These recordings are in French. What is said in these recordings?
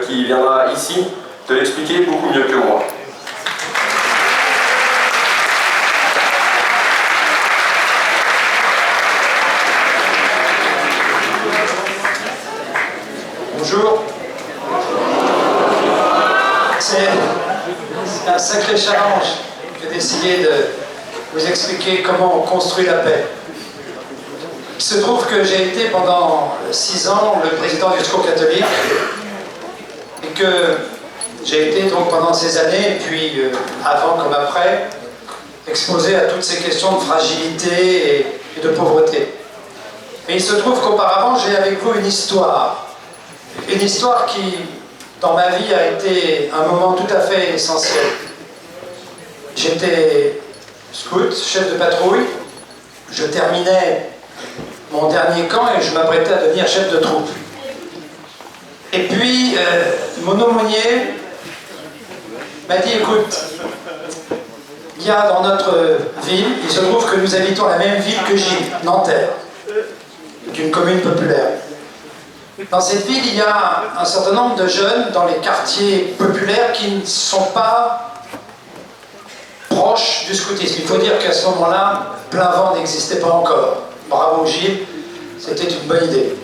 qui viendra ici te l'expliquer beaucoup mieux que moi. Bonjour. C'est un sacré challenge que d'essayer de vous expliquer comment on construit la paix. Il se trouve que j'ai été pendant 6 ans le président du Secours catholique et que j'ai été donc pendant ces années, et puis avant comme après, exposé à toutes ces questions de fragilité et de pauvreté. Et il se trouve qu'auparavant j'ai avec vous une histoire qui, dans ma vie, a été un moment tout à fait essentiel. J'étais scout, chef de patrouille, je terminais mon dernier camp et je m'apprêtais à devenir chef de troupe. Et puis, mon aumônier m'a dit, écoute, il y a dans notre ville, il se trouve que nous habitons la même ville que Gilles, Nanterre, d'une commune populaire. Dans cette ville, il y a un certain nombre de jeunes dans les quartiers populaires qui ne sont pas proches du scoutisme. Il faut dire qu'à ce moment-là, plein vent n'existait pas encore. Bravo Gilles, c'était une bonne idée.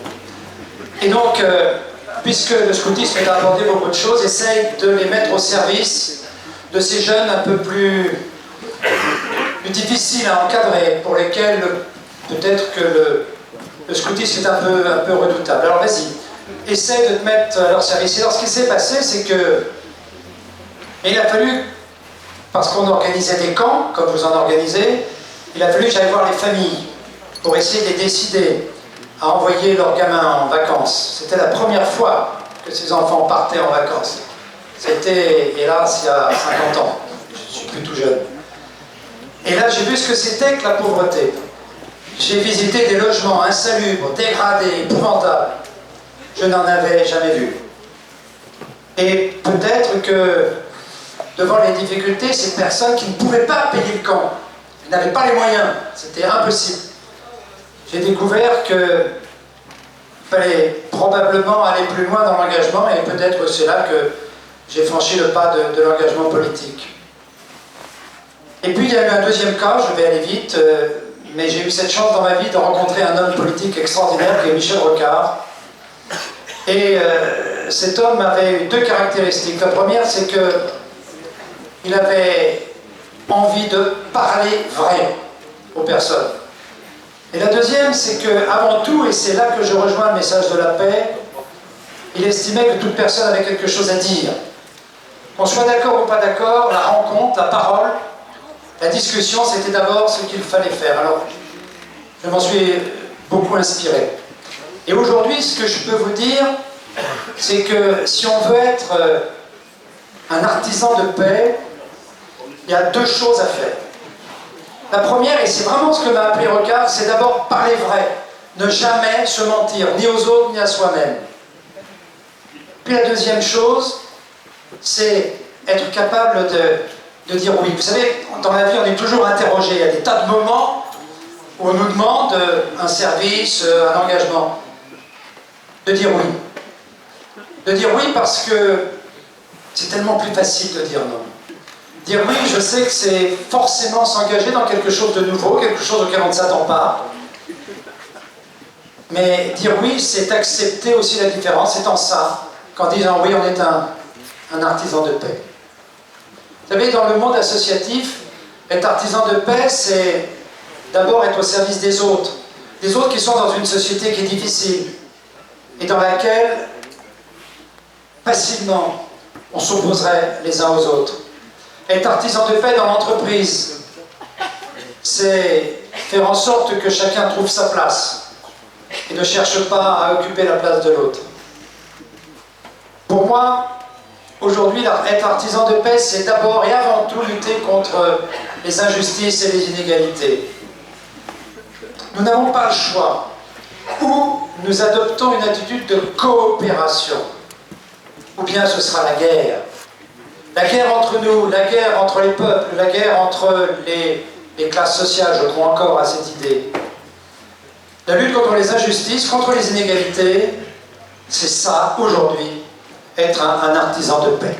Et donc, puisque le scoutisme a abordé beaucoup de choses, essaye de les mettre au service de ces jeunes un peu plus difficiles à encadrer, pour lesquels peut-être que le scoutisme est un peu redoutable. Alors vas-y, essaie de te mettre à leur service. Et alors ce qui s'est passé, c'est que il a fallu, parce qu'on organisait des camps, comme vous en organisez, il a fallu que j'aille voir les familles pour essayer de les décider à envoyer leurs gamins en vacances. C'était la première fois que ces enfants partaient en vacances. C'était, hélas, il y a 50 ans. Je suis plus tout jeune. Et là, j'ai vu ce que c'était que la pauvreté. J'ai visité des logements insalubres, dégradés, épouvantables. Je n'en avais jamais vu. Et peut-être que, devant les difficultés, ces personnes qui ne pouvaient pas payer le camp, ils n'avaient pas les moyens, c'était impossible. J'ai découvert qu'il fallait probablement aller plus loin dans l'engagement, et peut-être c'est là que j'ai franchi le pas de l'engagement politique. Et puis il y a eu un deuxième cas, je vais aller vite, mais j'ai eu cette chance dans ma vie de rencontrer un homme politique extraordinaire qui est Michel Rocard. Et cet homme avait eu 2 caractéristiques. La première, c'est qu'il avait envie de parler vrai aux personnes. Et la deuxième, c'est qu'avant tout, et c'est là que je rejoins le message de la paix, il estimait que toute personne avait quelque chose à dire. Qu'on soit d'accord ou pas d'accord, la rencontre, la parole, la discussion, c'était d'abord ce qu'il fallait faire. Alors, je m'en suis beaucoup inspiré. Et aujourd'hui, ce que je peux vous dire, c'est que si on veut être un artisan de paix, il y a 2 choses à faire. La première, et c'est vraiment ce que m'a appris Rocard, c'est d'abord parler vrai. Ne jamais se mentir, ni aux autres, ni à soi-même. Puis la deuxième chose, c'est être capable de dire oui. Vous savez, dans la vie, on est toujours interrogé. Il y a des tas de moments où on nous demande un service, un engagement. De dire oui. De dire oui parce que c'est tellement plus facile de dire non. Dire oui, je sais que c'est forcément s'engager dans quelque chose de nouveau, quelque chose auquel on ne s'attend pas. Mais dire oui, c'est accepter aussi la différence. C'est en ça qu'en disant oui, on est un artisan de paix. Vous savez, dans le monde associatif, être artisan de paix, c'est d'abord être au service des autres qui sont dans une société qui est difficile et dans laquelle facilement on s'opposerait les uns aux autres. Être artisan de paix dans l'entreprise, c'est faire en sorte que chacun trouve sa place et ne cherche pas à occuper la place de l'autre. Pour moi, aujourd'hui, être artisan de paix, c'est d'abord et avant tout lutter contre les injustices et les inégalités. Nous n'avons pas le choix. Ou nous adoptons une attitude de coopération, ou bien ce sera la guerre. La guerre entre nous, la guerre entre les peuples, la guerre entre les classes sociales, je crois encore à cette idée. La lutte contre les injustices, contre les inégalités, c'est ça, aujourd'hui, être un artisan de paix.